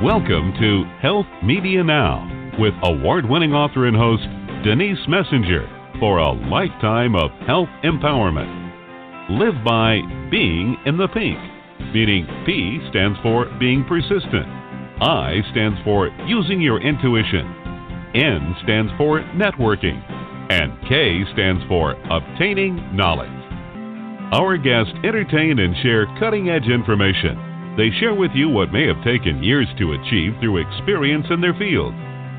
Welcome to Health Media Now with award-winning author and host Denise Messenger for a lifetime of health empowerment. Live by being in the pink, meaning P stands for being persistent, I stands for using your intuition, N stands for networking, and K stands for obtaining knowledge. Our guests entertain and share cutting-edge information. They share with you what may have taken years to achieve through experience in their field.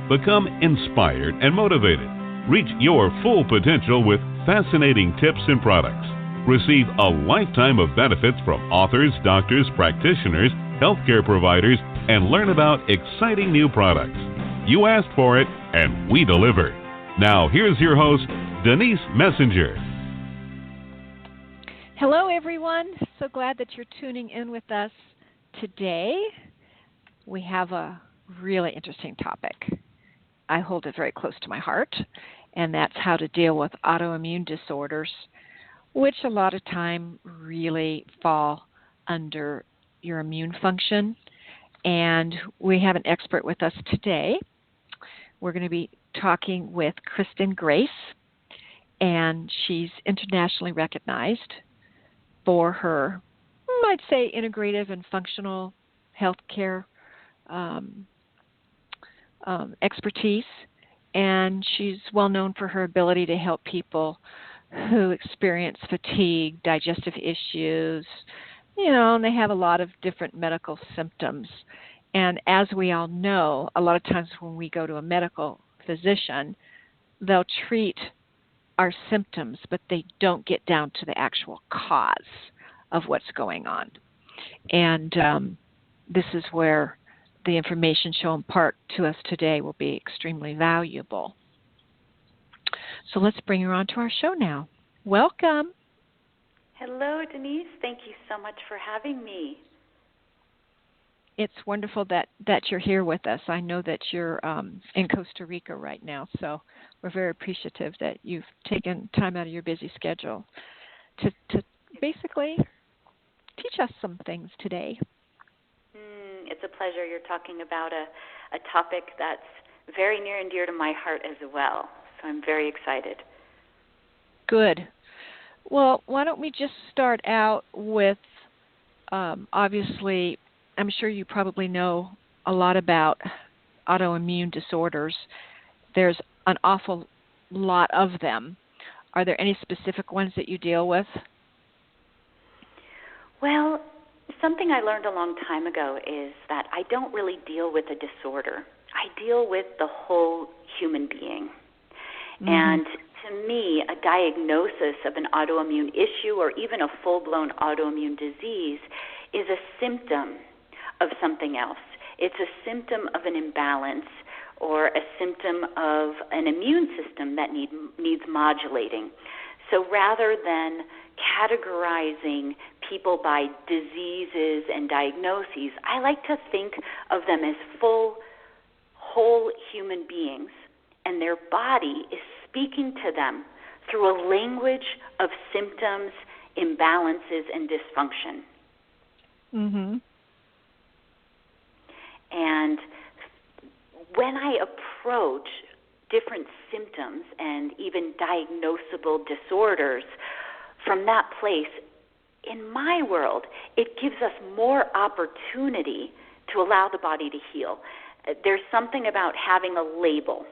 Become inspired and motivated. Reach your full potential with fascinating tips and products. Receive a lifetime of benefits from authors, doctors, practitioners, healthcare providers, and learn about exciting new products. You asked for it, and we deliver. Now, here's your host, Denise Messenger. Hello, everyone. So glad that you're tuning in with us today. We have a really interesting topic. I hold it very close to my heart, and that's how to deal with autoimmune disorders, which a lot of time really fall under your immune function. And we have an expert with us today. We're going to be talking with Kristen Grace, and she's internationally recognized for her, I'd say, integrative and functional healthcare expertise. And she's well known for her ability to help people who experience fatigue, digestive issues, and they have a lot of different medical symptoms. And as we all know, a lot of times when we go to a medical physician, they'll treat our symptoms, but they don't get down to the actual cause of what's going on. And this is where the information shown part to us today will be extremely valuable. So let's bring her on to our show now. Welcome. Hello, Denise. Thank you so much for having me. It's wonderful that you're here with us. I know that you're in Costa Rica right now, so we're very appreciative that you've taken time out of your busy schedule to basically teach us some things today. It's a pleasure. You're talking about a topic that's very near and dear to my heart as well, so I'm very excited. Good. Well, why don't we just start out with, obviously, I'm sure you probably know a lot about autoimmune disorders. There's an awful lot of them. Are there any specific ones that you deal with? Well, something I learned a long time ago is that I don't really deal with a disorder. I deal with the whole human being. Mm-hmm. And to me, a diagnosis of an autoimmune issue or even a full-blown autoimmune disease is a symptom of something else. It's a symptom of an imbalance or a symptom of an immune system that needs modulating. So rather than categorizing people by diseases and diagnoses, I like to think of them as whole human beings, and their body is speaking to them through a language of symptoms, imbalances, and dysfunction. Mm-hmm. And when I approach different symptoms and even diagnosable disorders from that place, in my world, it gives us more opportunity to allow the body to heal. There's something about having a label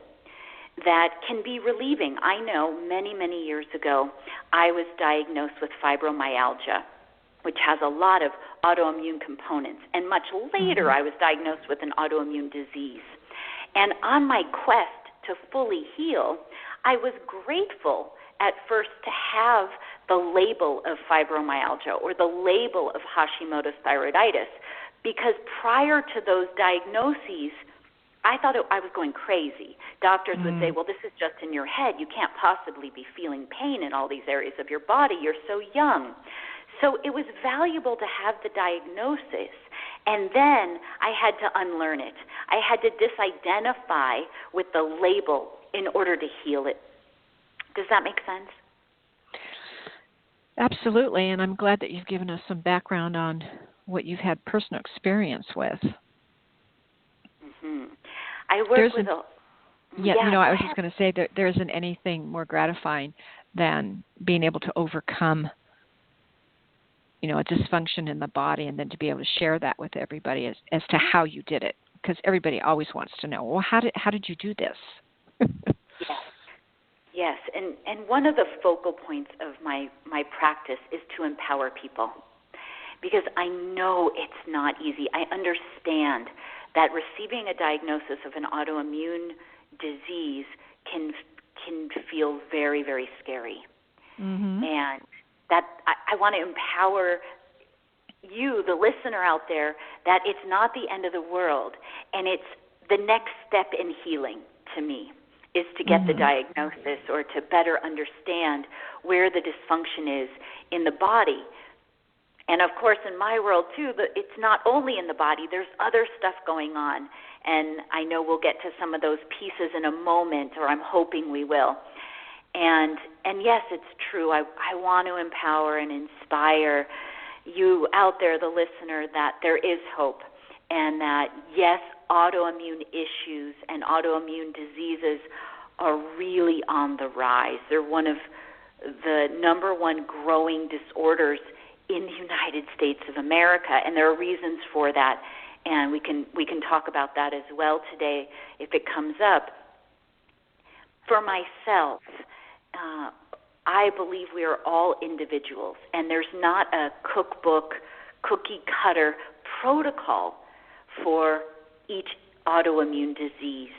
that can be relieving. I know many, many years ago, I was diagnosed with fibromyalgia, which has a lot of autoimmune components. And much later, I was diagnosed with an autoimmune disease. And on my quest to fully heal, I was grateful at first to have the label of fibromyalgia or the label of Hashimoto's thyroiditis, because prior to those diagnoses, I thought I was going crazy. Doctors would say, well, this is just in your head. You can't possibly be feeling pain in all these areas of your body. You're so young. So it was valuable to have the diagnosis, and then I had to unlearn it. I had to disidentify with the label in order to heal it. Does that make sense? Absolutely, and I'm glad that you've given us some background on what you've had personal experience with. I work with I was just going to say that there isn't anything more gratifying than being able to overcome, a dysfunction in the body, and then to be able to share that with everybody as to how you did it, because everybody always wants to know, well, how did you do this? Yes, and one of the focal points of my practice is to empower people, because I know it's not easy. I understand that receiving a diagnosis of an autoimmune disease can feel very, very scary. Mm-hmm. And that I want to empower you, the listener out there, that it's not the end of the world, and it's the next step in healing to me is to get the diagnosis or to better understand where the dysfunction is in the body. And, of course, in my world, too, it's not only in the body. There's other stuff going on, and I know we'll get to some of those pieces in a moment, or I'm hoping we will. And yes, it's true. I want to empower and inspire you out there, the listener, that there is hope, and that, yes, autoimmune issues and autoimmune diseases are really on the rise. They're one of the number one growing disorders in the United States of America, and there are reasons for that, and we can talk about that as well today if it comes up. For myself, I believe we are all individuals, and there's not a cookbook, cookie-cutter protocol for each autoimmune disease,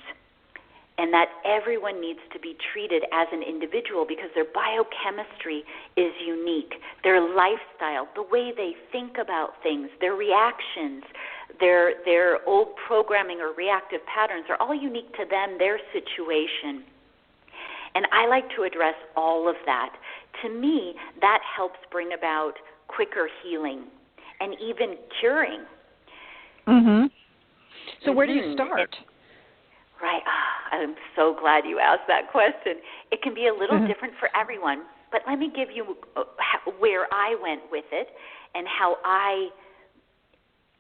and that everyone needs to be treated as an individual because their biochemistry is unique, their lifestyle, the way they think about things, their reactions, their old programming or reactive patterns are all unique to them, their situation. And I like to address all of that. To me, that helps bring about quicker healing and even curing. Mm-hmm. So where do you start? Right. I'm so glad you asked that question. It can be a little different for everyone, but let me give you where I went with it and how I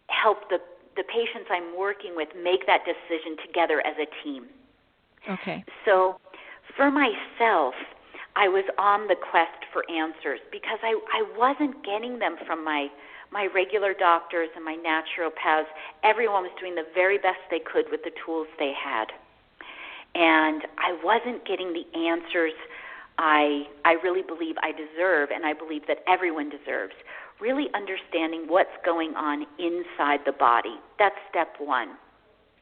help the patients I'm working with make that decision together as a team. Okay. So for myself, I was on the quest for answers because I wasn't getting them from my regular doctors and my naturopaths. Everyone was doing the very best they could with the tools they had. And I wasn't getting the answers I really believe I deserve, and I believe that everyone deserves, really understanding what's going on inside the body. That's step one.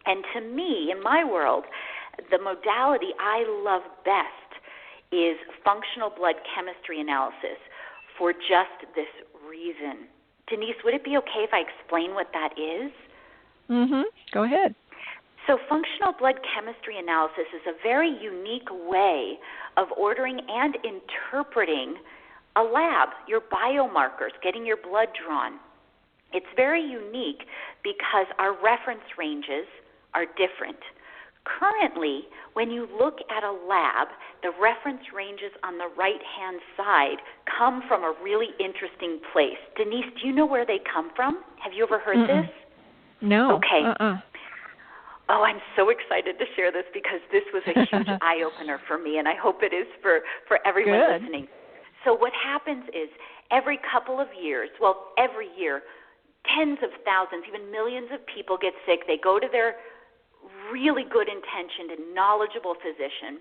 And to me, in my world, the modality I love best is functional blood chemistry analysis for just this reason. Denise, would it be okay if I explain what that is? Mm-hmm. Go ahead. So functional blood chemistry analysis is a very unique way of ordering and interpreting a lab, your biomarkers, getting your blood drawn. It's very unique because our reference ranges are different. Currently, when you look at a lab, the reference ranges on the right-hand side come from a really interesting place. Denise, do you know where they come from? Have you ever heard this? No. Okay. Oh, I'm so excited to share this because this was a huge eye-opener for me, and I hope it is for everyone listening. So what happens is every couple of years, every year, tens of thousands, even millions of people get sick. They go to their really good intentioned and knowledgeable physician,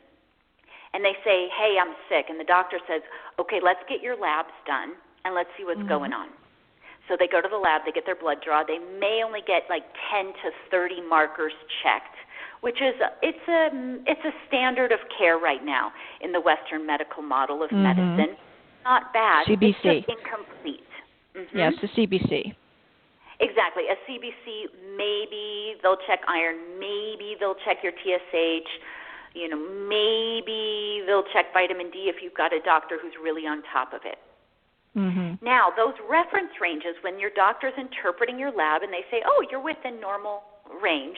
and they say, hey, I'm sick. And the doctor says, okay, let's get your labs done, and let's see what's going on. So they go to the lab, they get their blood draw. They may only get like 10 to 30 markers checked, which is it's a standard of care right now in the Western medical model of medicine. Not bad. CBC. It's just incomplete. Yes, the CBC. Exactly. A CBC, maybe they'll check iron, maybe they'll check your TSH, maybe they'll check vitamin D if you've got a doctor who's really on top of it. Now, those reference ranges, when your doctor's interpreting your lab and they say, oh, you're within normal range,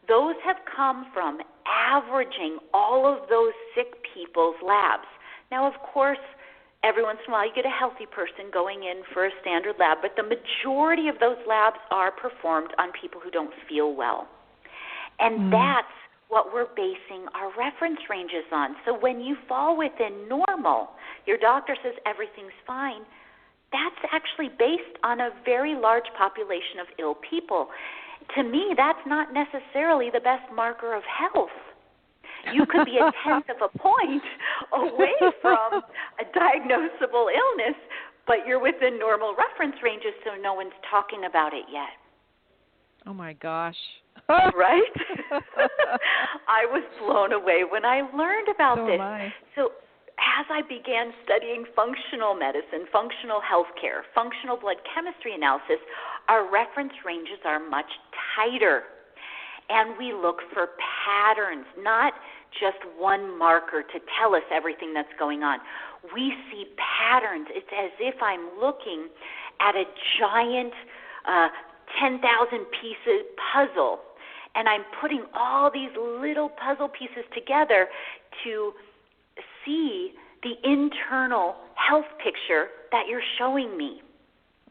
those have come from averaging all of those sick people's labs. Now, of course, every once in a while you get a healthy person going in for a standard lab, but the majority of those labs are performed on people who don't feel well. And that's what we're basing our reference ranges on. So when you fall within normal, your doctor says everything's fine, that's actually based on a very large population of ill people. To me, that's not necessarily the best marker of health. You could be a tenth of a point away from a diagnosable illness, but you're within normal reference ranges, so no one's talking about it yet. Oh, my gosh. Right? I was blown away when I learned about this. So as I began studying functional medicine, functional healthcare, functional blood chemistry analysis, our reference ranges are much tighter. And we look for patterns, not just one marker to tell us everything that's going on. We see patterns. It's as if I'm looking at a giant 10,000-piece puzzle, and I'm putting all these little puzzle pieces together to see the internal health picture that you're showing me.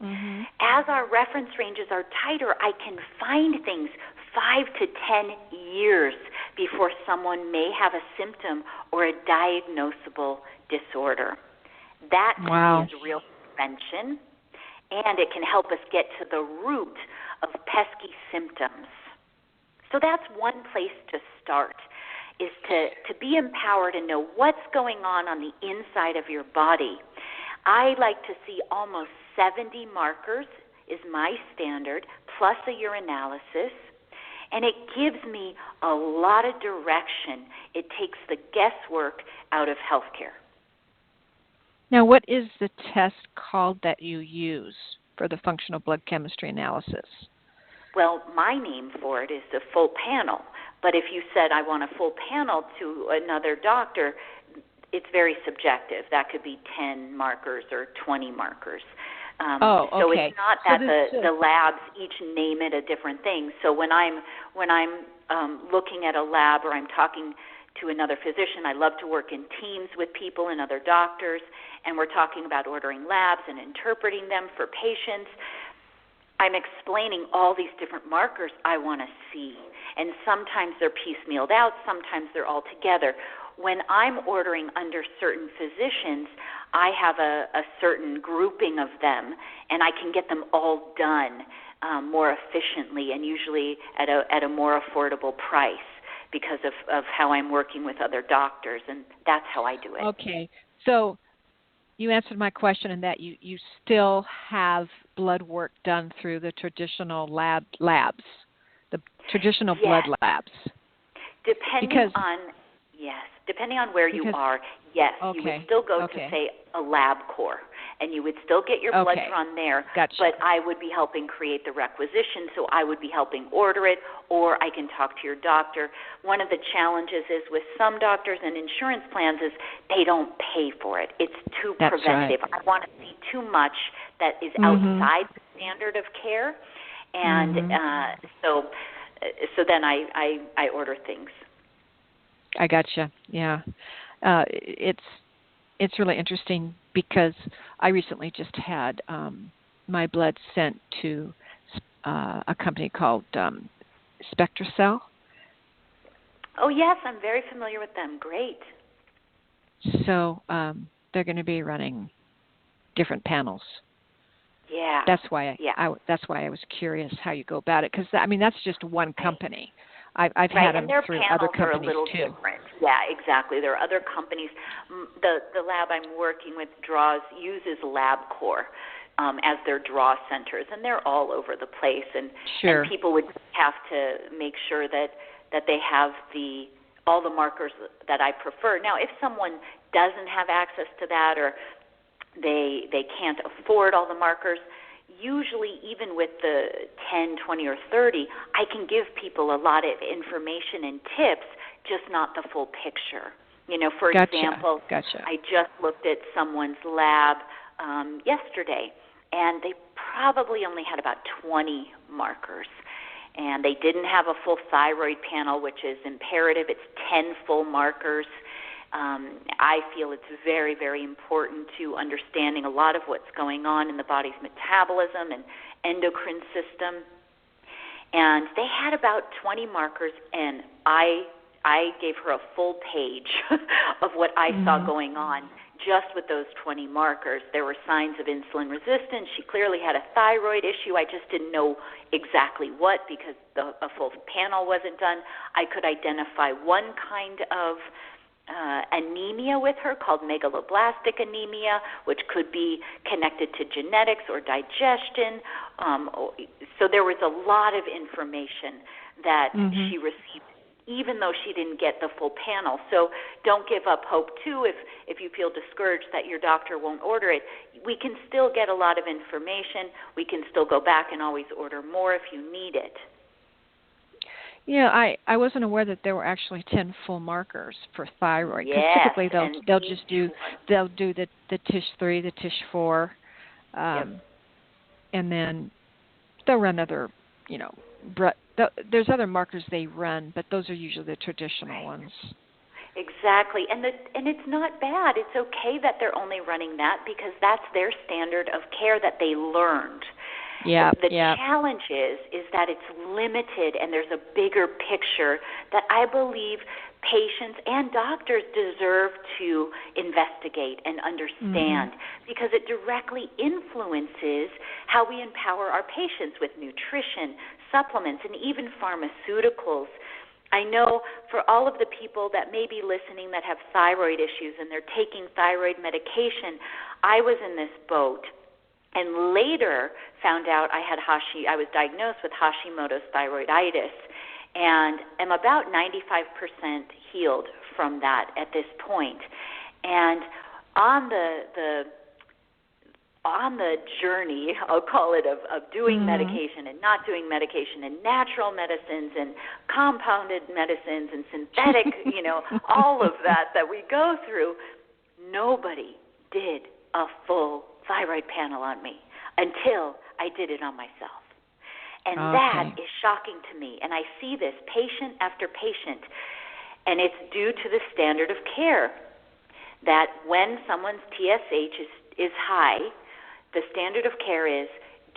Mm-hmm. As our reference ranges are tighter, I can find things 5 to 10 years before someone may have a symptom or a diagnosable disorder. That is real prevention, and it can help us get to the root of pesky symptoms. So that's one place to start, is to be empowered and know what's going on the inside of your body. I like to see almost 70 markers is my standard, plus a urinalysis, and it gives me a lot of direction. It takes the guesswork out of healthcare. Now, what is the test called that you use for the functional blood chemistry analysis? Well, my name for it is the full panel, but if you said I want a full panel to another doctor, it's very subjective. That could be 10 markers or 20 markers. So it's not that the labs each name it a different thing. So when I'm looking at a lab or I'm talking to another physician, I love to work in teams with people and other doctors, and we're talking about ordering labs and interpreting them for patients. I'm explaining all these different markers I want to see, and sometimes they're piecemealed out, sometimes they're all together. When I'm ordering under certain physicians, I have a certain grouping of them, and I can get them all done more efficiently and usually at a more affordable price because of how I'm working with other doctors, and that's how I do it. Okay, so you answered my question in that you still have blood work done through the traditional labs, the traditional blood labs. Depending on where you are, yes, you would still go to, say, a LabCorp, and you would still get your blood drawn there, but I would be helping create the requisition, so I would be helping order it, or I can talk to your doctor. One of the challenges is with some doctors and insurance plans is they don't pay for it. It's too preventative. Right. I want to see too much that is outside the standard of care, and so then I order things. I gotcha. Yeah, it's really interesting because I recently just had my blood sent to a company called SpectraCell. Oh yes, I'm very familiar with them. Great. So they're going to be running different panels. Yeah. That's why I was curious how you go about it, because that's just one company. I've had them through other companies are a little too. Different. Yeah, exactly. There are other companies. The lab I'm working with uses LabCorp as their draw centers, and they're all over the place. And people would have to make sure that they have all the markers that I prefer. Now, if someone doesn't have access to that, or they can't afford all the markers, usually even with the 10, 20, or 30, I can give people a lot of information and tips, just not the full picture. For example, I just looked at someone's lab yesterday, and they probably only had about 20 markers. And they didn't have a full thyroid panel, which is imperative. It's 10 full markers. I feel it's very, very important to understanding a lot of what's going on in the body's metabolism and endocrine system. And they had about 20 markers, and I I gave her a full page of what I saw going on just with those 20 markers. There were signs of insulin resistance. She clearly had a thyroid issue. I just didn't know exactly what because a full panel wasn't done. I could identify one kind of anemia with her called megaloblastic anemia, which could be connected to genetics or digestion. So there was a lot of information that she received, even though she didn't get the full panel. So don't give up hope, too, if you feel discouraged that your doctor won't order it. We can still get a lot of information. We can still go back and always order more if you need it. Yeah, I wasn't aware that there were actually 10 full markers for thyroid. Because typically they'll do the TISH3, the TISH4, and then they'll run other, there's other markers they run, but those are usually the traditional ones. Exactly, and it's not bad. It's okay that they're only running that because that's their standard of care that they learned. The challenge is that it's limited and there's a bigger picture that I believe patients and doctors deserve to investigate and understand because it directly influences how we empower our patients with nutrition, supplements, and even pharmaceuticals. I know for all of the people that may be listening that have thyroid issues and they're taking thyroid medication, I was in this boat. And later found out I was diagnosed with Hashimoto's thyroiditis and am about 95% healed from that at this point. And on the journey, I'll call it, of doing medication and not doing medication and natural medicines and compounded medicines and synthetic, all of that we go through, nobody did a full thyroid panel on me until I did it on myself. And that is shocking to me. And I see this patient after patient, and it's due to the standard of care that when someone's TSH is high, the standard of care is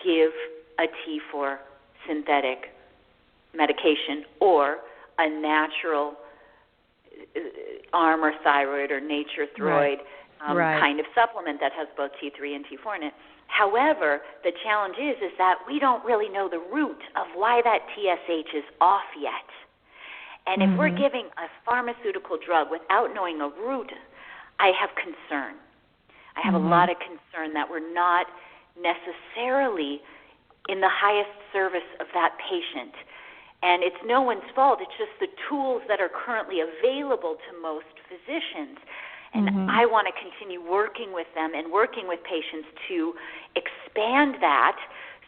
give a T4 synthetic medication or a natural arm or thyroid or nature thyroid kind of supplement that has both T3 and T4 in it. However, the challenge is that we don't really know the root of why that TSH is off yet. And if we're giving a pharmaceutical drug without knowing a root, I have concern. I have a lot of concern that we're not necessarily in the highest service of that patient. And it's no one's fault. It's just the tools that are currently available to most physicians. And I want to continue working with them and working with patients to expand that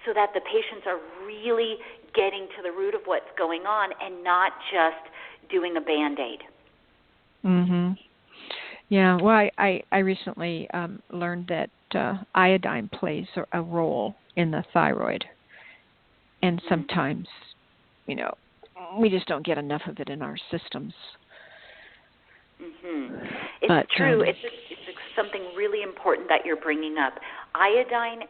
so that the patients are really getting to the root of what's going on and not just doing a Band-Aid. Yeah, well, I recently learned that iodine plays a role in the thyroid. And sometimes, we just don't get enough of it in our systems. It's true. It's something really important that you're bringing up. Iodine,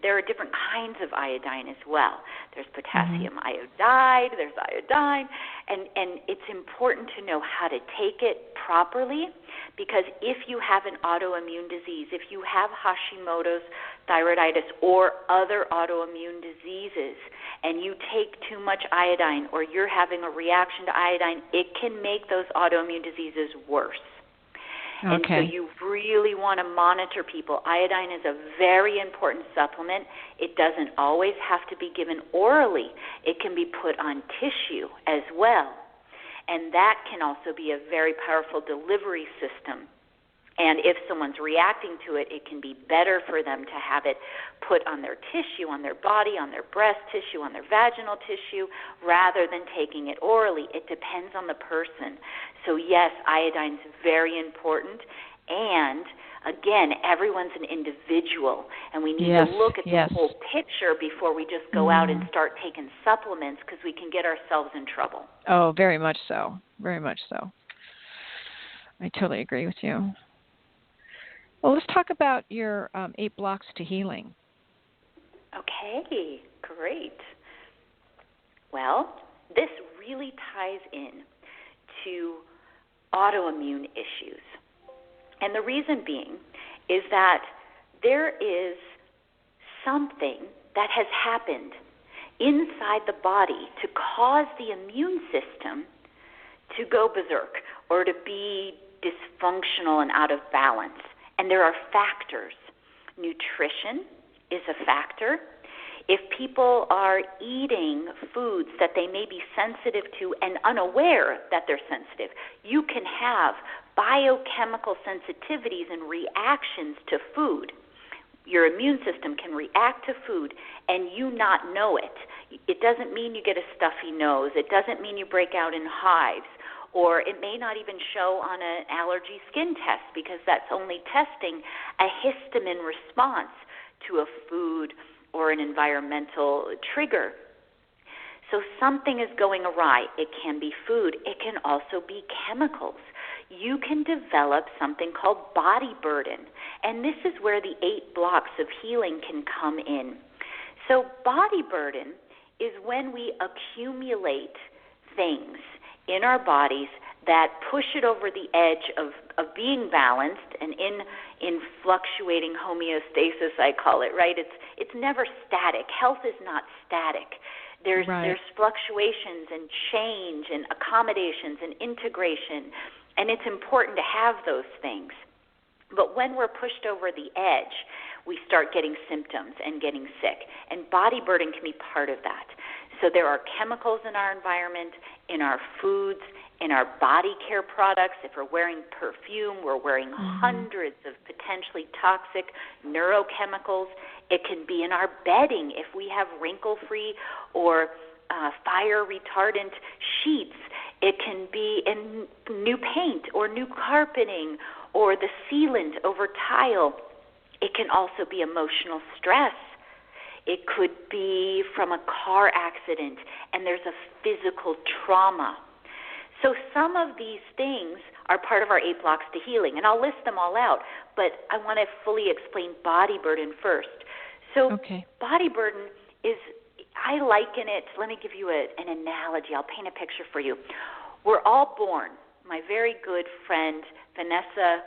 there are different kinds of iodine as well. There's potassium iodide, there's iodine, and it's important to know how to take it properly because if you have an autoimmune disease, if you have Hashimoto's thyroiditis or other autoimmune diseases, and you take too much iodine or you're having a reaction to iodine, it can make those autoimmune diseases worse. And so you really want to monitor people. Iodine is a very important supplement. It doesn't always have to be given orally. It can be put on tissue as well. And that can also be a very powerful delivery system. And if someone's reacting to it, it can be better for them to have it put on their tissue, on their body, on their breast tissue, on their vaginal tissue, rather than taking it orally. It depends on the person. So yes, iodine's very important. And again, everyone's an individual, and we need to look at the whole picture before we just go out and start taking supplements because we can get ourselves in trouble. Oh, very much so. Very much so. I totally agree with you. Well, let's talk about your 8 blocks to healing. Okay, great. Well, this really ties in to autoimmune issues. And the reason being is that there is something that has happened inside the body to cause the immune system to go berserk or to be dysfunctional and out of balance. And there are factors. Nutrition is a factor. If people are eating foods that they may be sensitive to and unaware that they're sensitive, you can have biochemical sensitivities and reactions to food. Your immune system can react to food and you not know it. It doesn't mean you get a stuffy nose. It doesn't mean you break out in hives. Or it may not even show on an allergy skin test because that's only testing a histamine response to a food or an environmental trigger. So something is going awry. It can be food. It can also be chemicals. You can develop something called body burden, and this is where the 8 blocks of healing can come in. So body burden is when we accumulate things in our bodies that push it over the edge of being balanced and in fluctuating homeostasis, I call it, right? It's never static. Health is not static. There's fluctuations and change and accommodations and integration, and it's important to have those things. But when we're pushed over the edge, we start getting symptoms and getting sick, and body burden can be part of that. So there are chemicals in our environment, in our foods, in our body care products. If we're wearing perfume, we're wearing hundreds of potentially toxic neurochemicals. It can be in our bedding if we have wrinkle-free or fire-retardant sheets. It can be in new paint or new carpeting or the sealant over tile. It can also be emotional stress. It could be from a car accident, and there's a physical trauma. So some of these things are part of our 8 blocks to healing, and I'll list them all out, but I want to fully explain body burden first. So body burden is, I liken it, let me give you an analogy. I'll paint a picture for you. We're all born. My very good friend, Vanessa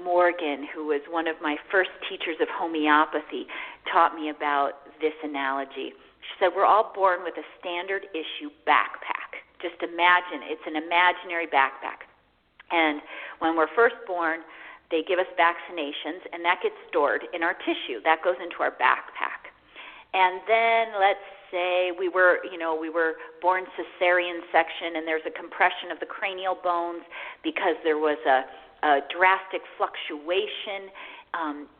Morgan, who was one of my first teachers of homeopathy, taught me about this analogy. She said we're all born with a standard issue backpack. Just imagine, it's an imaginary backpack. And when we're first born, they give us vaccinations, and that gets stored in our tissue. That goes into our backpack. And then let's say we were born cesarean section, and there's a compression of the cranial bones because there was a drastic fluctuation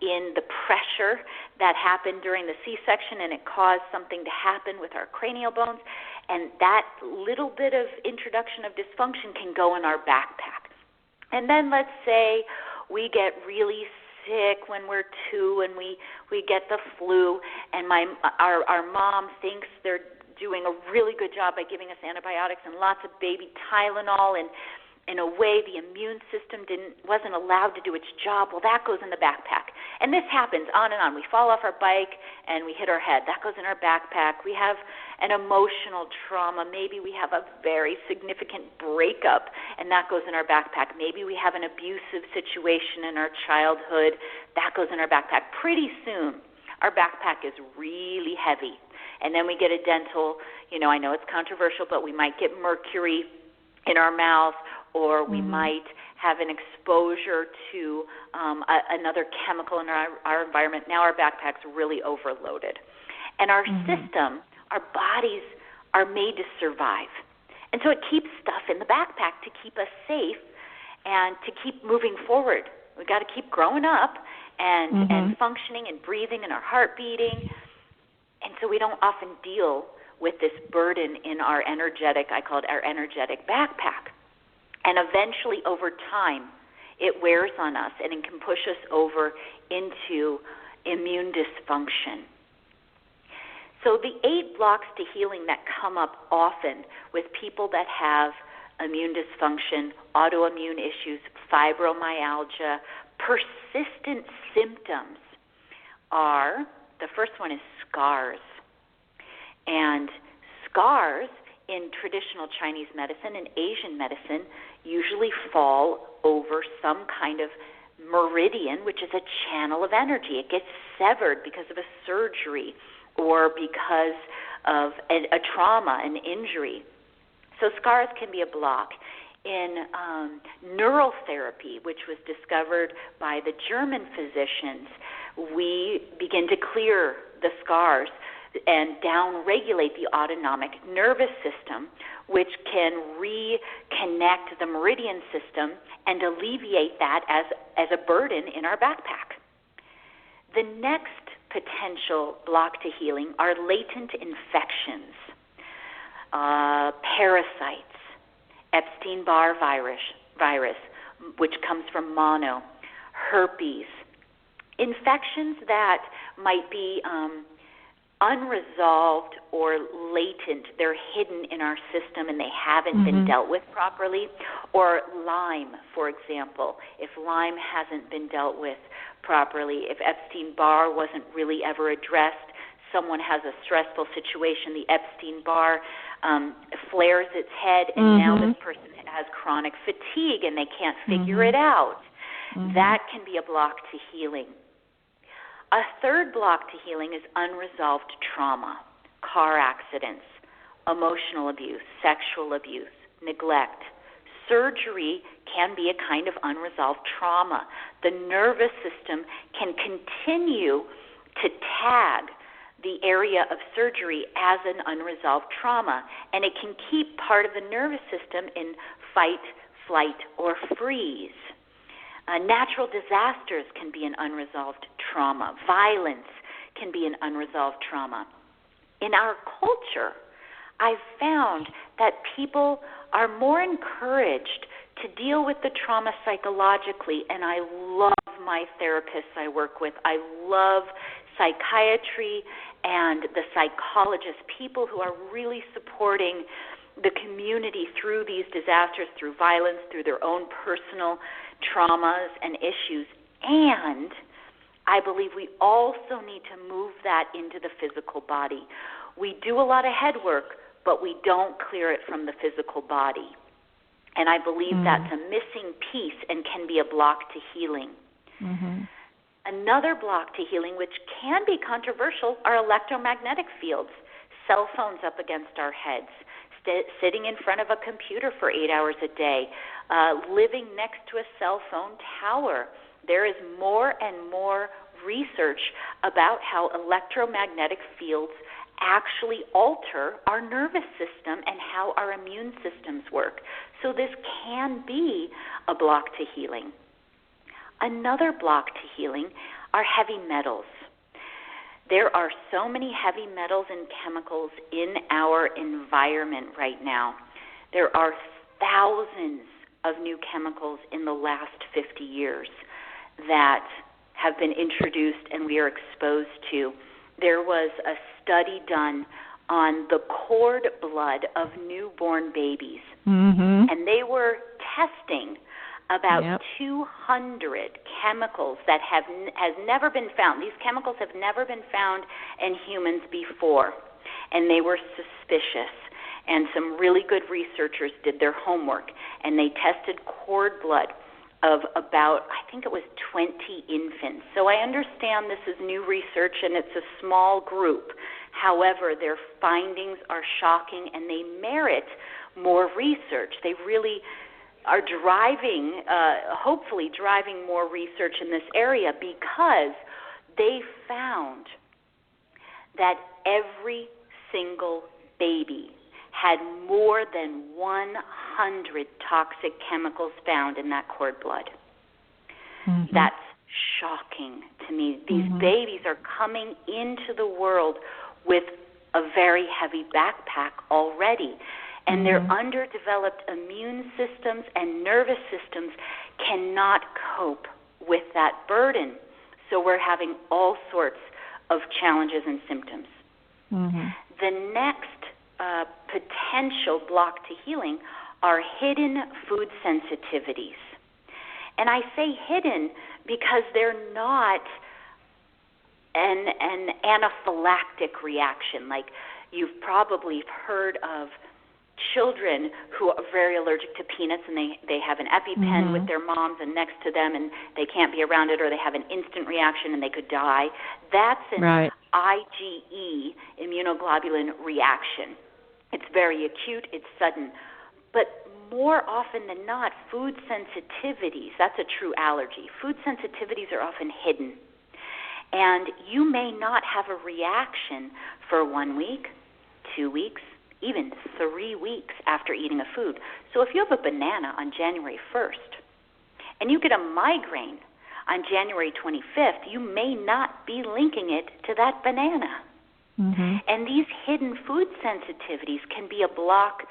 in the pressure that happened during the C-section, and it caused something to happen with our cranial bones. And that little bit of introduction of dysfunction can go in our backpack. And then let's say we get really sick when we're 2 and we get the flu, and our mom thinks they're doing a really good job by giving us antibiotics and lots of baby Tylenol, and in a way the immune system wasn't allowed to do its job. Well, that goes in the backpack. And this happens on and on. We fall off our bike and we hit our head. That goes in our backpack. We have an emotional trauma. Maybe we have a very significant breakup, and that goes in our backpack. Maybe we have an abusive situation in our childhood. That goes in our backpack. Pretty soon, our backpack is really heavy. And then we get a dental, I know it's controversial, but we might get mercury in our mouth, or we might have an exposure to another chemical in our environment. Now our backpack's really overloaded. And our system, our bodies are made to survive. And so it keeps stuff in the backpack to keep us safe and to keep moving forward. We've got to keep growing up and functioning and breathing and our heart beating. And so we don't often deal with this burden in our energetic, I call it our energetic backpack. And eventually, over time, it wears on us, and it can push us over into immune dysfunction. So the 8 blocks to healing that come up often with people that have immune dysfunction, autoimmune issues, fibromyalgia, persistent symptoms are, the first one is scars. And scars in traditional Chinese medicine and Asian medicine usually fall over some kind of meridian, which is a channel of energy. It gets severed because of a surgery or because of a trauma, an injury. So scars can be a block. In neural therapy, which was discovered by the German physicians, we begin to clear the scars and down-regulate the autonomic nervous system, which can reconnect the meridian system and alleviate that as a burden in our backpack. The next potential block to healing are latent infections, parasites, Epstein-Barr virus, which comes from mono, herpes, infections that might be unresolved or latent. They're hidden in our system and they haven't been dealt with properly. Or Lyme, for example. If Lyme hasn't been dealt with properly, if Epstein-Barr wasn't really ever addressed, someone has a stressful situation, the Epstein-Barr flares its head, and now this person has chronic fatigue and they can't figure it out. That can be a block to healing. A third block to healing is unresolved trauma, car accidents, emotional abuse, sexual abuse, neglect. Surgery can be a kind of unresolved trauma. The nervous system can continue to tag the area of surgery as an unresolved trauma, and it can keep part of the nervous system in fight, flight, or freeze. Natural disasters can be an unresolved trauma. Violence can be an unresolved trauma. In our culture, I've found that people are more encouraged to deal with the trauma psychologically, and I love my therapists I work with. I love psychiatry and the psychologists, people who are really supporting the community through these disasters, through violence, through their own personal traumas and issues. And I believe we also need to move that into the physical body. We do a lot of head work, but we don't clear it from the physical body. And I believe that's a missing piece and can be a block to healing. Another block to healing, which can be controversial, are electromagnetic fields. Cell phones up against our heads, sitting in front of a computer for 8 hours a day, living next to a cell phone tower. There is more and more research about how electromagnetic fields actually alter our nervous system and how our immune systems work. So this can be a block to healing. Another block to healing are heavy metals. There are so many heavy metals and chemicals in our environment right now. There are thousands of new chemicals in the last 50 years that have been introduced and we are exposed to. There was a study done on the cord blood of newborn babies, and they were testing about 200 chemicals that has never been found. These chemicals have never been found in humans before, and they were suspicious. And some really good researchers did their homework, and they tested cord blood of about, I think it was 20 infants. So I understand this is new research and it's a small group. However, their findings are shocking and they merit more research. They really are driving, hopefully driving more research in this area, because they found that every single baby had more than 100 toxic chemicals found in that cord blood. That's shocking to me. These babies are coming into the world with a very heavy backpack already, and their underdeveloped immune systems and nervous systems cannot cope with that burden. So we're having all sorts of challenges and symptoms. The next potential block to healing are hidden food sensitivities. And I say hidden because they're not an anaphylactic reaction. Like you've probably heard of children who are very allergic to peanuts, and they have an EpiPen with their moms and next to them, and they can't be around it, or they have an instant reaction and they could die. That's an IgE, immunoglobulin reaction. It's very acute, it's sudden. But more often than not, food sensitivities, that's a true allergy. Food sensitivities are often hidden. And you may not have a reaction for 1 week, 2 weeks, even 3 weeks after eating a food. So if you have a banana on January 1st and you get a migraine on January 25th, you may not be linking it to that banana. And these hidden food sensitivities can be a block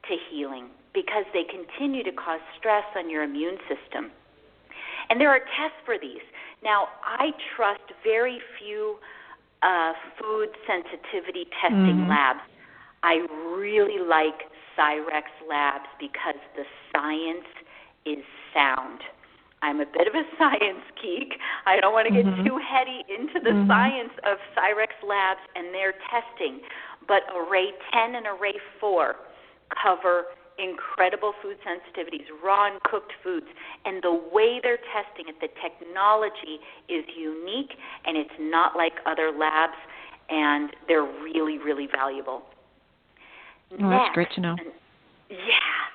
to healing because they continue to cause stress on your immune system. And there are tests for these. Now, I trust very few food sensitivity testing labs. I really like Cyrex Labs because the science is sound. I'm a bit of a science geek. I don't want to get too heady into the science of Cyrex Labs and their testing, but Array 10 and Array 4 cover incredible food sensitivities, raw and cooked foods, and the way they're testing it, the technology is unique, and it's not like other labs, and they're really, really valuable. Oh, that's great to know. Yeah.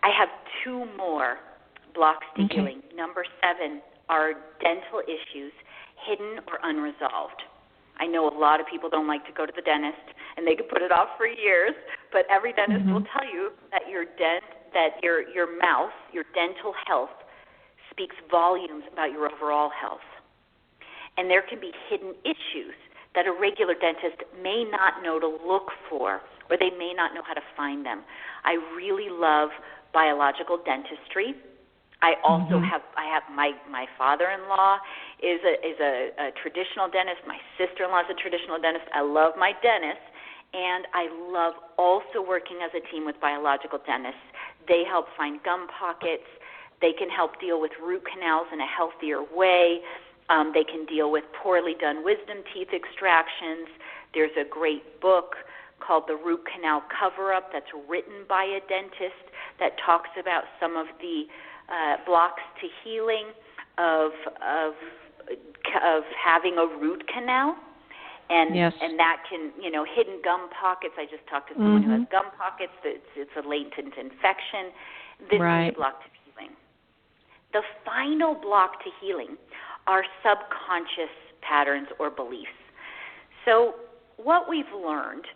I have 2 more blocks to healing. Number 7 are dental issues, hidden or unresolved. I know a lot of people don't like to go to the dentist, and they could put it off for years, but every dentist will tell you that your mouth, your dental health, speaks volumes about your overall health. And there can be hidden issues that a regular dentist may not know to look for, or they may not know how to find them. I really love biological dentistry. I also have my father-in-law is a traditional dentist. My sister-in-law is a traditional dentist. I love my dentist, and I love also working as a team with biological dentists. They help find gum pockets. They can help deal with root canals in a healthier way. They can deal with poorly done wisdom teeth extractions. There's a great book called The Root Canal Cover-Up that's written by a dentist that talks about some of the blocks to healing of having a root canal, and that can, hidden gum pockets. I just talked to someone who has gum pockets. It's a latent infection. This is a block to healing. The final block to healing are subconscious patterns or beliefs. So what we've learned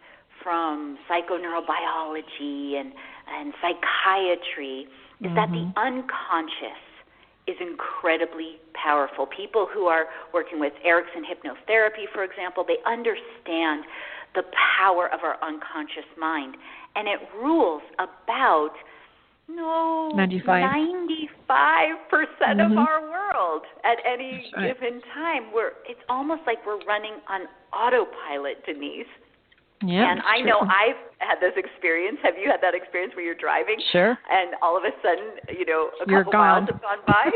from psychoneurobiology and psychiatry is that the unconscious is incredibly powerful. People who are working with Erickson hypnotherapy, for example, they understand the power of our unconscious mind, and it rules about 95% of our world at any given time. It's almost like we're running on autopilot, Denise. Yeah, and I know I've had this experience. Have you had that experience where you're driving? Sure. And all of a sudden, a couple gone. miles have gone by?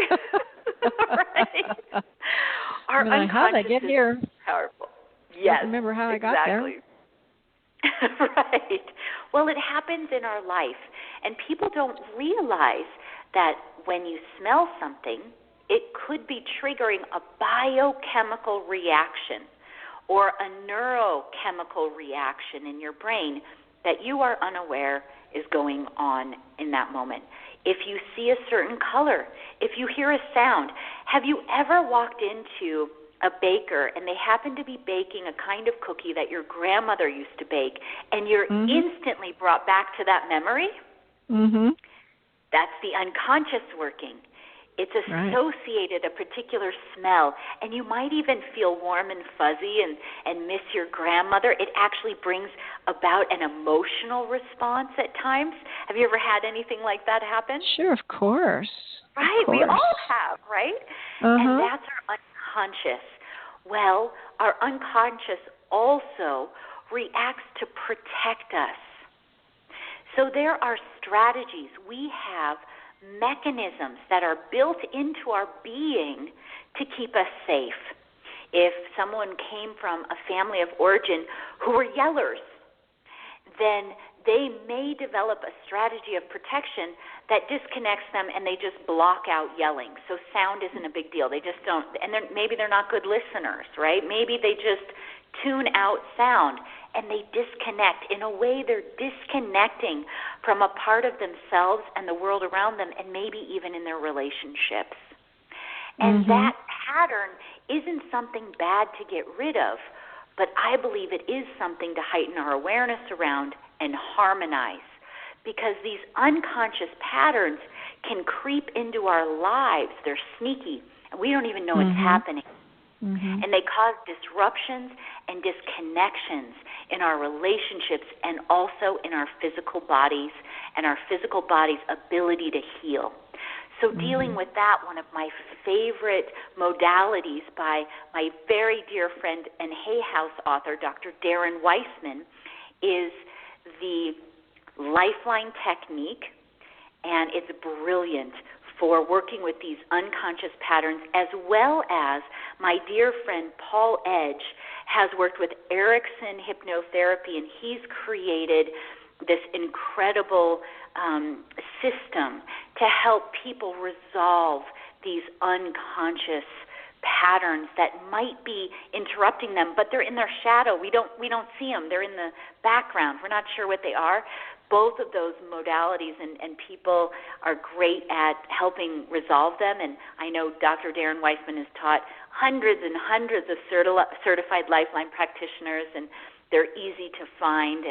Right. Our unconscious how did I get here? is powerful. Yes. I remember how I got there. Right. Well, it happens in our life. And people don't realize that when you smell something, it could be triggering a biochemical reaction or a neurochemical reaction in your brain that you are unaware is going on in that moment. If you see a certain color, if you hear a sound, have you ever walked into a baker and they happen to be baking a kind of cookie that your grandmother used to bake, and you're instantly brought back to that memory? That's the unconscious working. It's associated a particular smell, and you might even feel warm and fuzzy and miss your grandmother. It actually brings about an emotional response at times. Have you ever had anything like that happen? Sure, of course. Right, we all have, right? And that's our unconscious. Well, our unconscious also reacts to protect us. So there are strategies. We have mechanisms that are built into our being to keep us safe. If someone came from a family of origin who were yellers, then they may develop a strategy of protection that disconnects them, and they just block out yelling. So sound isn't a big deal. They just don't, and maybe they're not good listeners, right? Maybe they just tune out sound, and they disconnect. In a way, they're disconnecting from a part of themselves and the world around them, and maybe even in their relationships. And that pattern isn't something bad to get rid of, but I believe it is something to heighten our awareness around and harmonize, because these unconscious patterns can creep into our lives. They're sneaky, and we don't even know it's happening. And they cause disruptions and disconnections in our relationships and also in our physical bodies and our physical body's ability to heal. So dealing with that, one of my favorite modalities by my very dear friend and Hay House author, Dr. Darren Weissman, is the Lifeline technique, and it's brilliant for working with these unconscious patterns, as well as my dear friend Paul Edge has worked with Erickson hypnotherapy, and he's created this incredible system to help people resolve these unconscious patterns that might be interrupting them, but they're in their shadow. We don't see them. They're in the background. We're not sure what they are. Both of those modalities and people are great at helping resolve them. And I know Dr. Darren Weissman has taught hundreds and hundreds of certified Lifeline practitioners, and they're easy to find.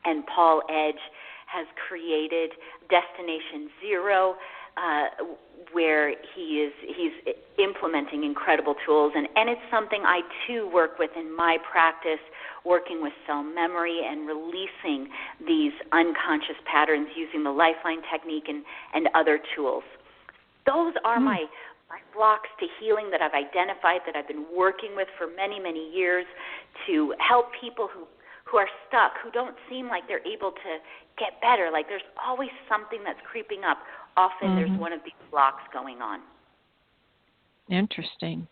And Paul Edge has created Destination Zero, where he's implementing incredible tools, and it's something I too work with in my practice, working with cell memory and releasing these unconscious patterns using the Lifeline technique and other tools. Those are my blocks to healing that I've identified, that I've been working with for many, many years to help people who are stuck, who don't seem like they're able to get better. Like there's always something that's creeping up. Often there's one of these blocks going on. Interesting.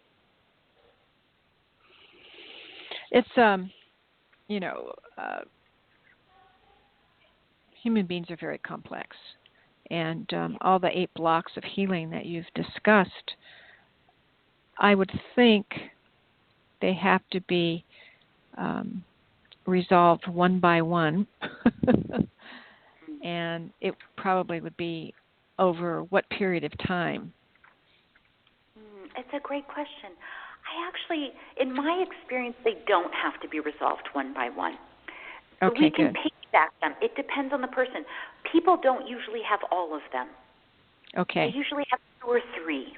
It's, human beings are very complex. And all the 8 blocks of healing that you've discussed, I would think they have to be resolved one by one. And it probably would be over what period of time? It's a great question. I actually, in my experience, they don't have to be resolved one by one. Okay, we can good. piggyback them. It depends on the person. People don't usually have all of them. Okay. They usually have 2 or 3.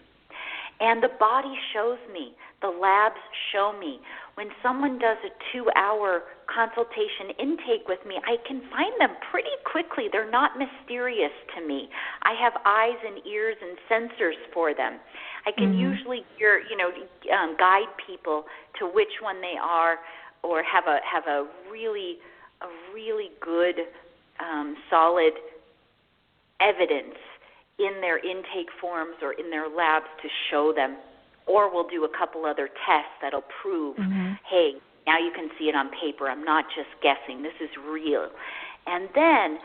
And the body shows me, the labs show me. When someone does a 2-hour consultation intake with me, I can find them pretty quickly. They're not mysterious to me. I have eyes and ears and sensors for them. I can usually guide people to which one they are, or have a really good, solid evidence in their intake forms or in their labs to show them. Or we'll do a couple other tests that'll prove, hey, now you can see it on paper. I'm not just guessing. This is real. And then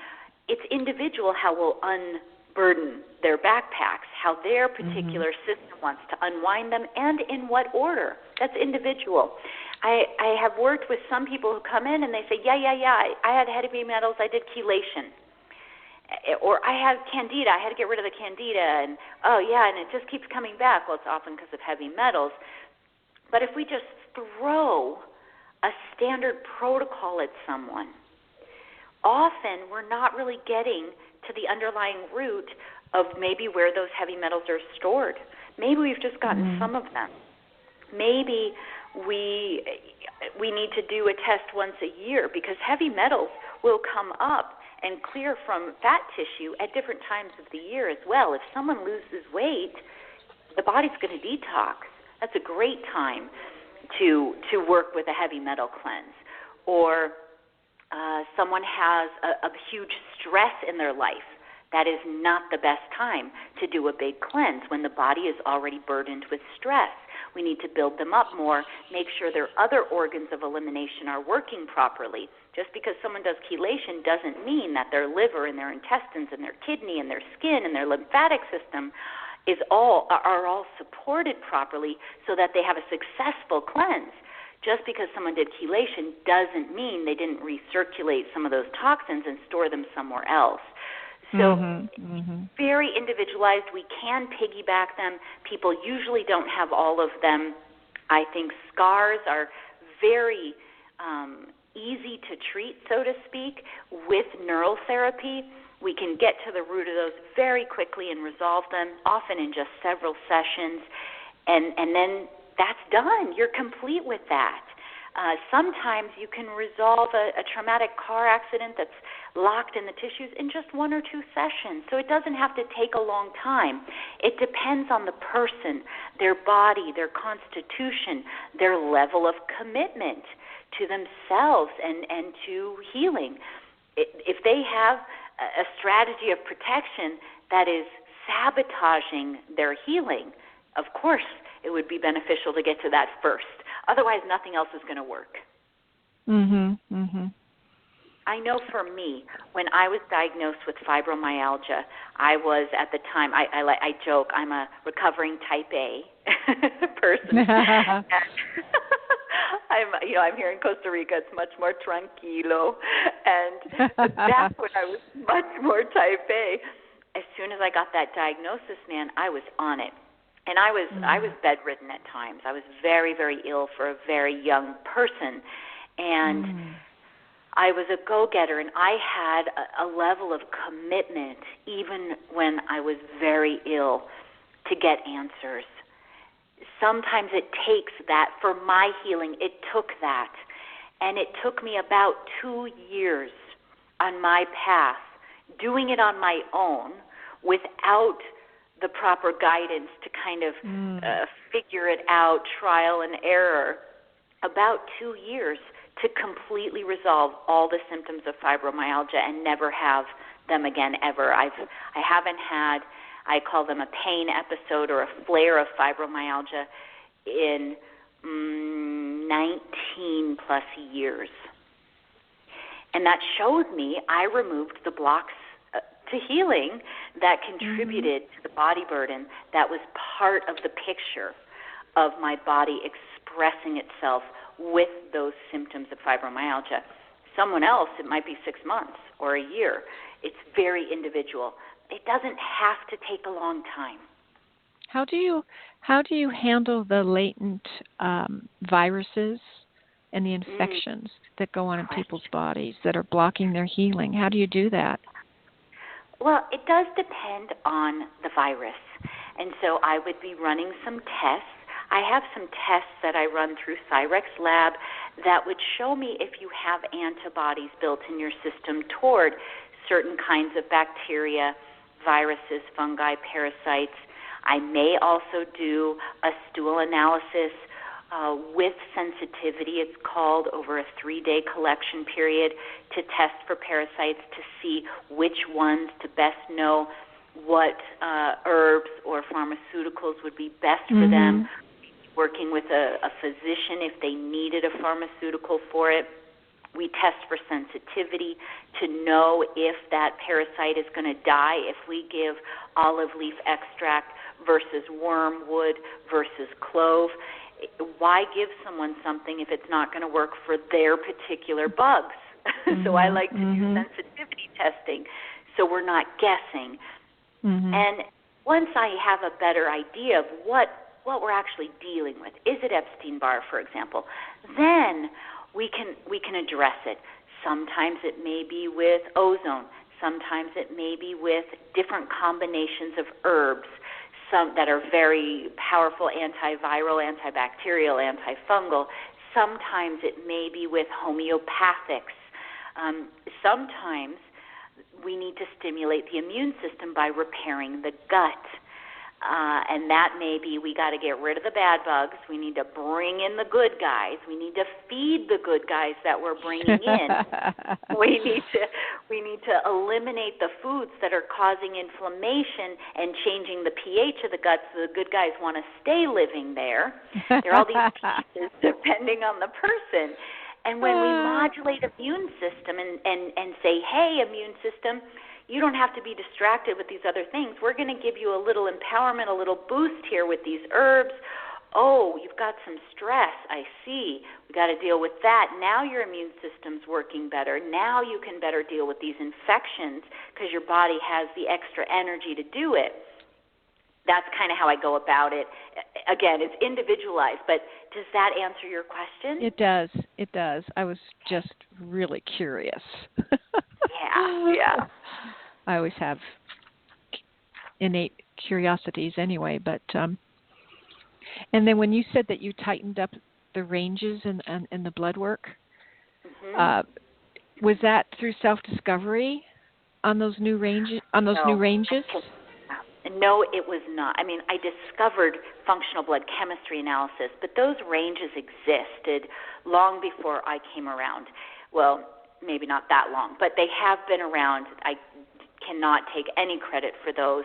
it's individual how we'll unburden their backpacks, how their particular system wants to unwind them, and in what order. That's individual. I have worked with some people who come in and they say, yeah, I had heavy metals, I did chelation. Or I had candida, I had to get rid of the candida, and and it just keeps coming back. Well, it's often because of heavy metals. But if we just throw a standard protocol at someone, often we're not really getting to the underlying root of maybe where those heavy metals are stored. Maybe we've just gotten some of them. Maybe we need to do a test once a year, because heavy metals will come up and clear from fat tissue at different times of the year as well. If someone loses weight, the body's going to detox. That's a great time to work with a heavy metal cleanse. Or someone has a huge stress in their life. That is not the best time to do a big cleanse when the body is already burdened with stress. We need to build them up more, make sure their other organs of elimination are working properly. Just because someone does chelation doesn't mean that their liver and their intestines and their kidney and their skin and their lymphatic system are all supported properly so that they have a successful cleanse. Just because someone did chelation doesn't mean they didn't recirculate some of those toxins and store them somewhere else. So very individualized. We can piggyback them. People usually don't have all of them. I think scars are very easy to treat, so to speak, with neural therapy. We can get to the root of those very quickly and resolve them, often in just several sessions, and then that's done. You're complete with that. Sometimes you can resolve a traumatic car accident that's locked in the tissues in just 1 or 2 sessions. So it doesn't have to take a long time. It depends on the person, their body, their constitution, their level of commitment to themselves and to healing. If they have a strategy of protection that is sabotaging their healing, of course it would be beneficial to get to that first. Otherwise, nothing else is going to work. I know for me, when I was diagnosed with fibromyalgia, I was at the time, I joke, I'm a recovering type A person. I'm here in Costa Rica. It's much more tranquilo, and that's when I was much more type A. As soon as I got that diagnosis, man, I was on it. And I was bedridden at times. I was very, very ill for a very young person. And I was a go-getter, and I had a level of commitment, even when I was very ill, to get answers. Sometimes it takes that. For my healing, it took that. And it took me about 2 years on my path, doing it on my own without the proper guidance to kind of figure it out, trial and error, about 2 years to completely resolve all the symptoms of fibromyalgia and never have them again ever. I haven't had, I call them a pain episode or a flare of fibromyalgia in 19 plus years. And that showed me I removed the blocks to healing that contributed to the body burden that was part of the picture of my body expressing itself with those symptoms of fibromyalgia. Someone else, it might be 6 months or a year. It's very individual. It doesn't have to take a long time. How do you handle the latent viruses and the infections that go on in people's bodies that are blocking their healing? How do you do that? Well, it does depend on the virus. And so I would be running some tests. I have some tests that I run through Cyrex Lab that would show me if you have antibodies built in your system toward certain kinds of bacteria, viruses, fungi, parasites. I may also do a stool analysis with sensitivity, it's called, over a 3-day collection period to test for parasites to see which ones to best know what herbs or pharmaceuticals would be best for them, working with a physician if they needed a pharmaceutical for it. We test for sensitivity to know if that parasite is going to die if we give olive leaf extract versus wormwood versus clove. Why give someone something if it's not going to work for their particular bugs? So I like to do sensitivity testing so we're not guessing. And once I have a better idea of what we're actually dealing with, is it Epstein-Barr, for example, then we can address it. Sometimes it may be with ozone. Sometimes it may be with different combinations of herbs, some that are very powerful antiviral, antibacterial, antifungal. Sometimes it may be with homeopathics. Sometimes we need to stimulate the immune system by repairing the gut. And that may be we got to get rid of the bad bugs. We need to bring in the good guys. We need to feed the good guys that we're bringing in. We need to eliminate the foods that are causing inflammation and changing the pH of the gut so the good guys want to stay living there. There are all these pieces depending on the person. And when we modulate immune system and say, hey, immune system, you don't have to be distracted with these other things. We're going to give you a little empowerment, a little boost here with these herbs. Oh, you've got some stress. I see. We got to deal with that. Now your immune system's working better. Now you can better deal with these infections because your body has the extra energy to do it. That's kind of how I go about it. Again, it's individualized, but does that answer your question? It does. It does. I was just really curious. Yeah. I always have innate curiosities anyway, but and then when you said that you tightened up the ranges in the blood work, was that through self-discovery on those new ranges? No, it was not. I mean, I discovered functional blood chemistry analysis, but those ranges existed long before I came around. Well, maybe not that long, but they have been around. I cannot take any credit for those.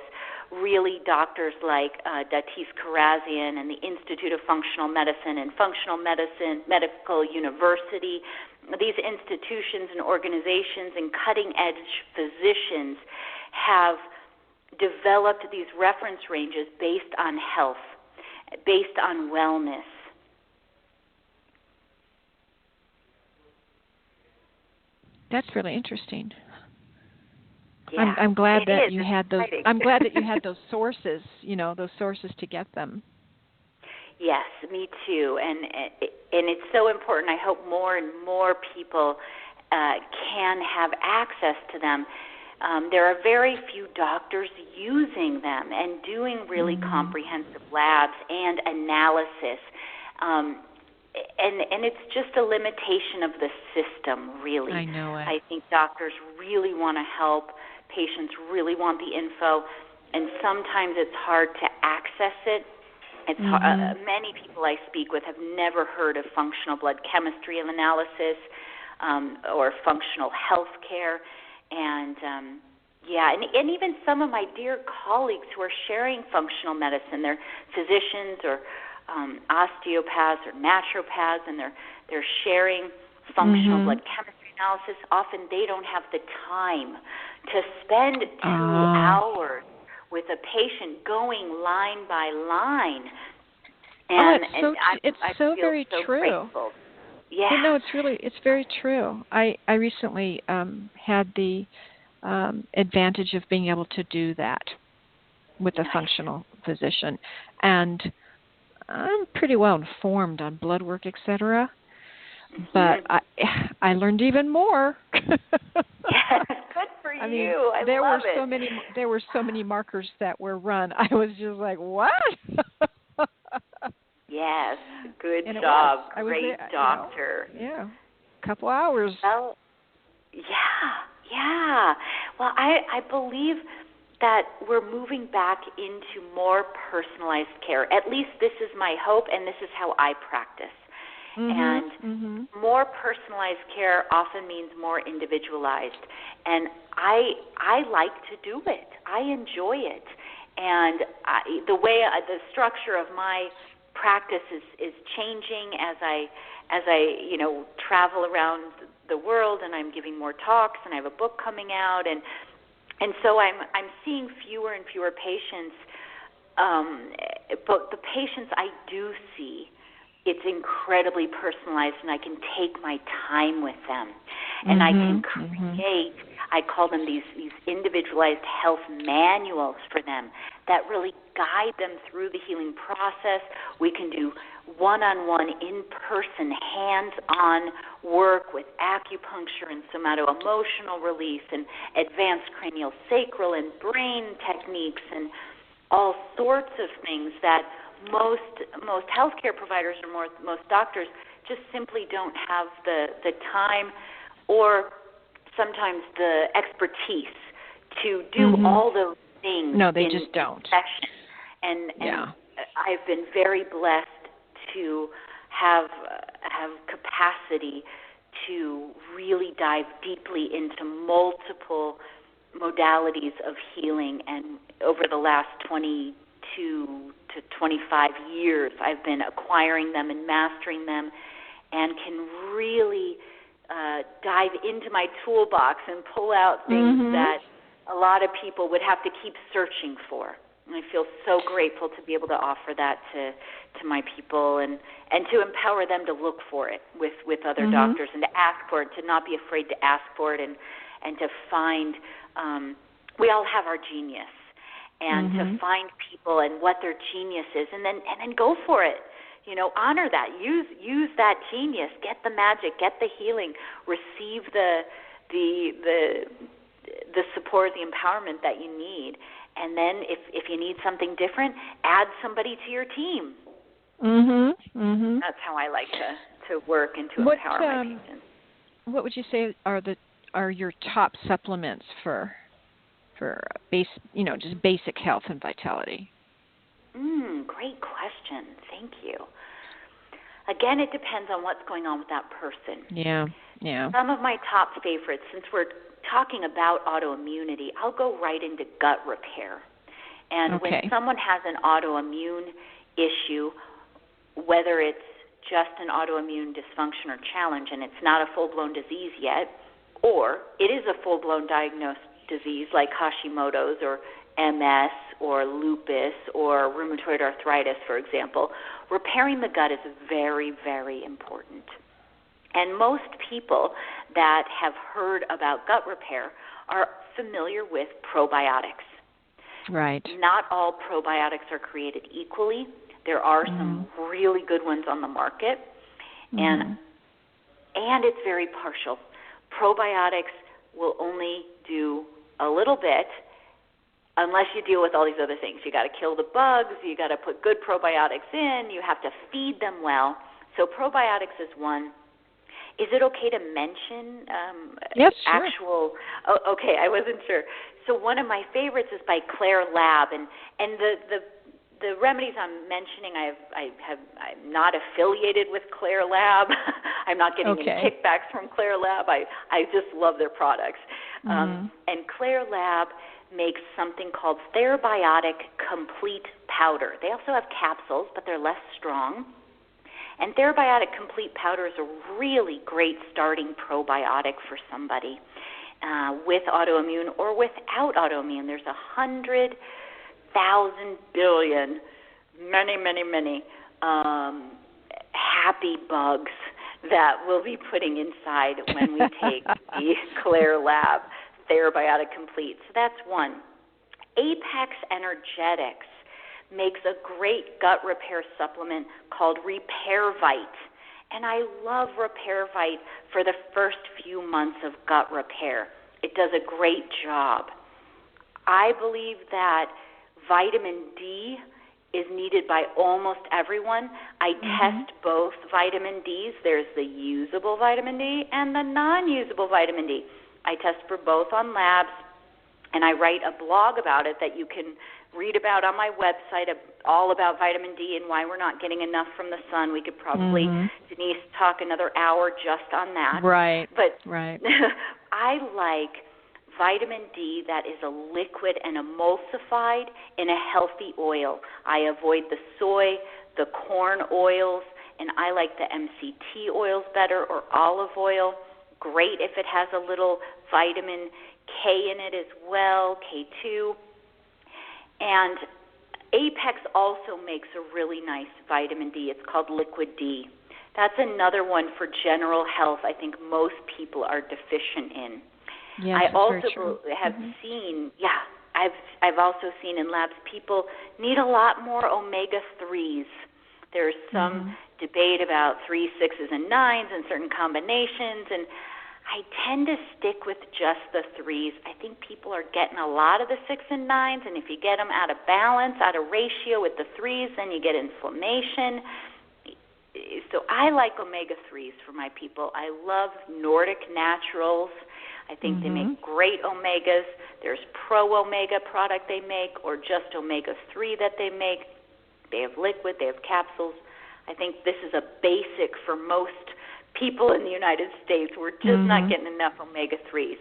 Really, doctors like Datis Karazian and the Institute of Functional Medicine and Functional Medicine Medical University, these institutions and organizations and cutting-edge physicians have developed these reference ranges based on health, based on wellness. That's really interesting. Yeah, I'm glad that you had those. exciting. I'm glad that you had those sources. Those sources to get them. Yes, me too. And it's so important. I hope more and more people can have access to them. There are very few doctors using them and doing really comprehensive labs and analysis. And it's just a limitation of the system, really. I know it. I think doctors really want to help. Patients really want the info, and sometimes it's hard to access it. It's many people I speak with have never heard of functional blood chemistry and analysis or functional health care. And and even some of my dear colleagues who are sharing functional medicine, they're physicians or osteopaths or naturopaths, and they're sharing functional blood chemistry analysis. Often they don't have the time to spend 2 hours with a patient going line by line. And it's so very true. Grateful. Yeah. No, it's very true. I recently had the advantage of being able to do that with a functional physician, and I'm pretty well informed on blood work, etc. But I learned even more. Yes, good for you. I love it. There were so many markers that were run. I was just like, what? Yes, good job. Great there, doctor. A couple hours. Well, yeah. Well, I believe that we're moving back into more personalized care. At least this is my hope, and this is how I practice. And more personalized care often means more individualized. And I like to do it. I enjoy it. And the structure of my practice is changing as I travel around the world, and I'm giving more talks, and I have a book coming out, and so I'm seeing fewer and fewer patients. But the patients I do see, it's incredibly personalized, and I can take my time with them, and I can create. I call them these individualized health manuals for them that really guide them through the healing process. We can do one-on-one, in-person, hands-on work with acupuncture and somato-emotional release and advanced cranial sacral and brain techniques and all sorts of things that most healthcare providers or most doctors just simply don't have the time or sometimes the expertise to do all those things. No, they just don't. Session. And I've been very blessed to have capacity to really dive deeply into multiple modalities of healing. And over the last 22 to 25 years, I've been acquiring them and mastering them. and can really dive into my toolbox and pull out things that a lot of people would have to keep searching for. And I feel so grateful to be able to offer that to my people and to empower them to look for it with other doctors and to ask for it, to not be afraid to ask for it and to find, we all have our genius, and to find people and what their genius is, and then go for it. You know, honor that. Use that genius. Get the magic. Get the healing. Receive the support, the empowerment that you need. And then if you need something different, add somebody to your team. That's how I like to work and to empower my patients. What would you say are your top supplements for just basic health and vitality? Great question. Thank you. Again, it depends on what's going on with that person. Yeah. Some of my top favorites, since we're talking about autoimmunity, I'll go right into gut repair. And when someone has an autoimmune issue, whether it's just an autoimmune dysfunction or challenge and it's not a full-blown disease yet, or it is a full-blown diagnosed disease like Hashimoto's or MS or lupus or rheumatoid arthritis, for example, repairing the gut is very, very important. And most people that have heard about gut repair are familiar with probiotics. Right. Not all probiotics are created equally. There are some really good ones on the market, and it's very partial. Probiotics will only do a little bit unless you deal with all these other things. You got to kill the bugs. You got to put good probiotics in. You have to feed them well. So probiotics is one. Is it okay to mention yes, sure. actual? Oh, okay, I wasn't sure. So one of my favorites is by Claire Lab, and the remedies I'm mentioning, I'm not affiliated with Claire Lab. I'm not getting any kickbacks from Claire Lab. I just love their products. And Claire Lab makes something called Therabiotic Complete Powder. They also have capsules, but they're less strong. And Therabiotic Complete Powder is a really great starting probiotic for somebody with autoimmune or without autoimmune. There's 100,000 billion, many happy bugs that we'll be putting inside when we take the Claire Lab Therabiotic Complete. So that's one. Apex Energetics makes a great gut repair supplement called Repair Vite. And I love Repair Vite for the first few months of gut repair. It does a great job. I believe that vitamin D is needed by almost everyone. I test both vitamin Ds. There's the usable vitamin D and the non-usable vitamin D. I test for both on labs, and I write a blog about it that you can read about on my website, all about vitamin D and why we're not getting enough from the sun. We could probably, Denise, talk another hour just on that. Right. But right. I like vitamin D that is a liquid and emulsified in a healthy oil. I avoid the soy, the corn oils, and I like the MCT oils better, or olive oil. Great if it has a little vitamin K in it as well, K2. And Apex also makes a really nice vitamin D. It's called Liquid D. That's another one for general health I think most people are deficient in. Yes, I also have mm-hmm. seen, I've also seen in labs people need a lot more omega-3s. There's some debate about 3, 6s, and 9s and certain combinations, and I tend to stick with just the 3s. I think people are getting a lot of the 6 and 9s, and if you get them out of balance, out of ratio with the 3s, then you get inflammation. So I like omega-3s for my people. I love Nordic Naturals. I think they make great omegas. There's Pro Omega product they make, or just omega-3 that they make. They have liquid, they have capsules. I think this is a basic for most people in the United States. We're just not getting enough omega-3s.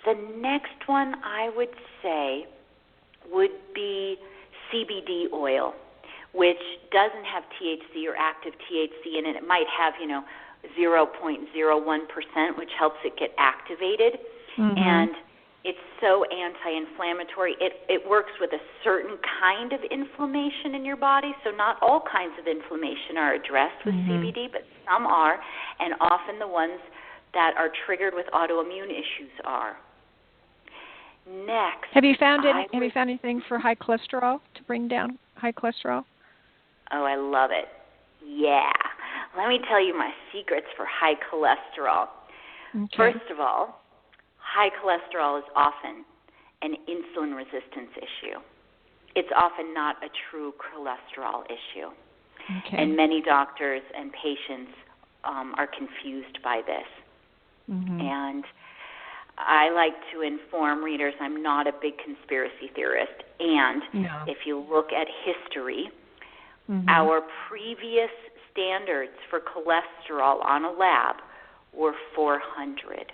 The next one I would say would be CBD oil. which doesn't have THC or active THC in it. It might have, 0.01%, which helps it get activated. Mm-hmm. And it's so anti-inflammatory. It works with a certain kind of inflammation in your body. So not all kinds of inflammation are addressed with CBD, but some are, and often the ones that are triggered with autoimmune issues are. Next, have you found anything for high cholesterol, to bring down high cholesterol? Oh, I love it. Yeah. Let me tell you my secrets for high cholesterol. Okay. First of all, high cholesterol is often an insulin resistance issue. It's often not a true cholesterol issue. Okay. And many doctors and patients are confused by this. Mm-hmm. And I like to inform readers I'm not a big conspiracy theorist. And if you look at history, our previous standards for cholesterol on a lab were 400.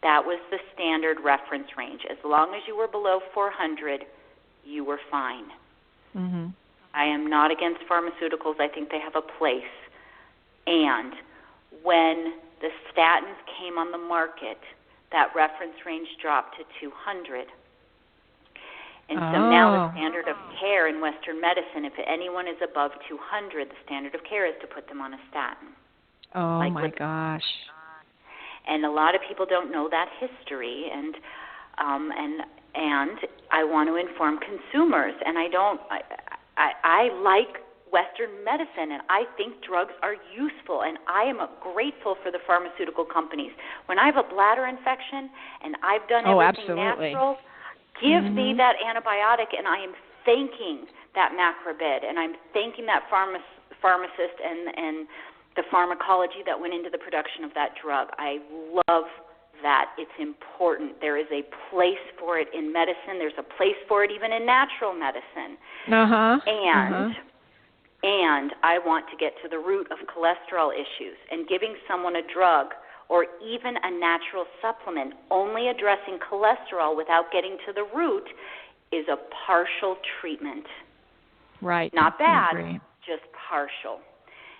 That was the standard reference range. As long as you were below 400, you were fine. Mm-hmm. I am not against pharmaceuticals. I think they have a place. And when the statins came on the market, that reference range dropped to 200. And so now the standard of care in Western medicine, if anyone is above 200, the standard of care is to put them on a statin. Oh, my gosh. And a lot of people don't know that history, and I want to inform consumers. And I like Western medicine, and I think drugs are useful, and I am grateful for the pharmaceutical companies. When I have a bladder infection and I've done everything natural, give me that antibiotic, and I am thanking that macrobid, and I'm thanking that pharmacist and the pharmacology that went into the production of that drug. I love that. It's important. There is a place for it in medicine. There's a place for it even in natural medicine. And I want to get to the root of cholesterol issues, and giving someone a drug or even a natural supplement only addressing cholesterol without getting to the root is a partial treatment. Right. Not bad, just partial.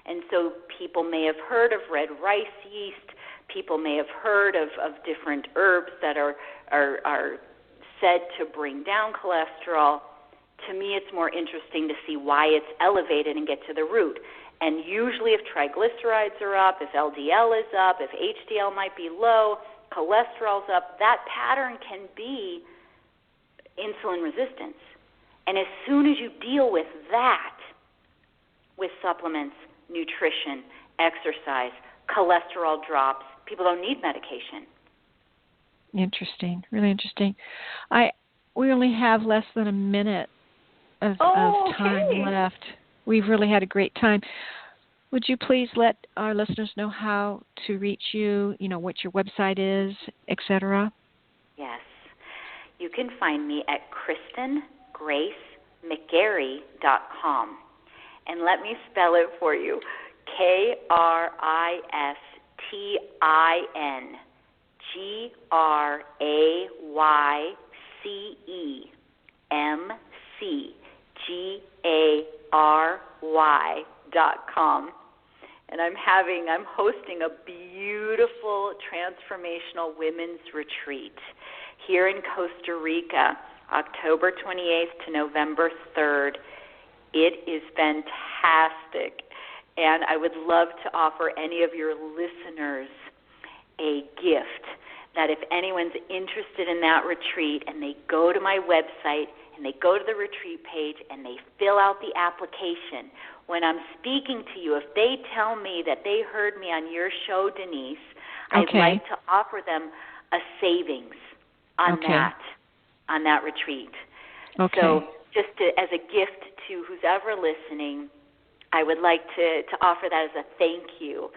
And so people may have heard of red rice yeast. People may have heard of different herbs that are said to bring down cholesterol. To me, it's more interesting to see why it's elevated and get to the root. And usually if triglycerides are up, if LDL is up, if HDL might be low, cholesterol's up, that pattern can be insulin resistance. And as soon as you deal with that, with supplements, nutrition, exercise, cholesterol drops, people don't need medication. Interesting, really interesting. We only have less than a minute of time left. We've really had a great time. Would you please let our listeners know how to reach you, what your website is, etc.? Yes. You can find me at KristenGraceMcGarry.com. And let me spell it for you. KristenGraceMcGarry.com. And I'm hosting a beautiful transformational women's retreat here in Costa Rica, October 28th to November 3rd. It is fantastic, and I would love to offer any of your listeners a gift that if anyone's interested in that retreat and they go to my website and they go to the retreat page and they fill out the application, when I'm speaking to you, if they tell me that they heard me on your show, Denise, I'd like to offer them a savings on that retreat. Okay. So just as a gift to who's ever listening, I would like to offer that as a thank you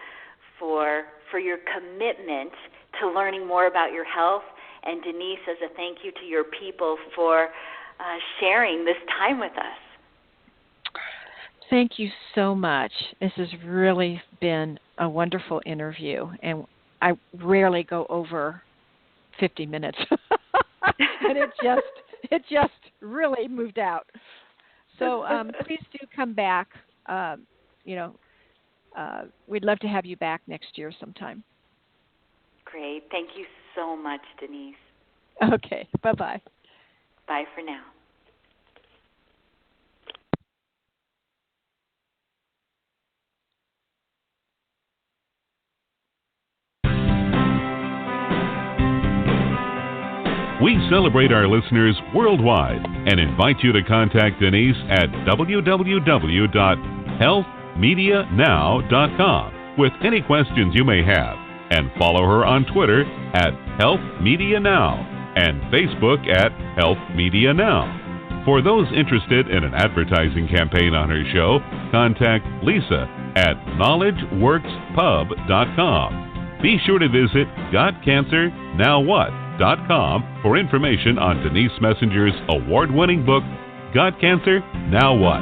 for your commitment to learning more about your health, and Denise as a thank you to your people for sharing this time with us. Thank you so much. This has really been a wonderful interview, and I rarely go over 50 minutes. And it just really moved out. So please do come back. We'd love to have you back next year sometime. Great. Thank you so much, Denise. Okay. Bye-bye. Bye for now. We celebrate our listeners worldwide and invite you to contact Denise at www.healthmedianow.com with any questions you may have, and follow her on Twitter at Health Media Now and Facebook at Health Media Now. For those interested in an advertising campaign on her show, contact Lisa at KnowledgeWorksPub.com. Be sure to visit GotCancerNowWhat.com for information on Denise Messenger's award-winning book, Got Cancer? Now What?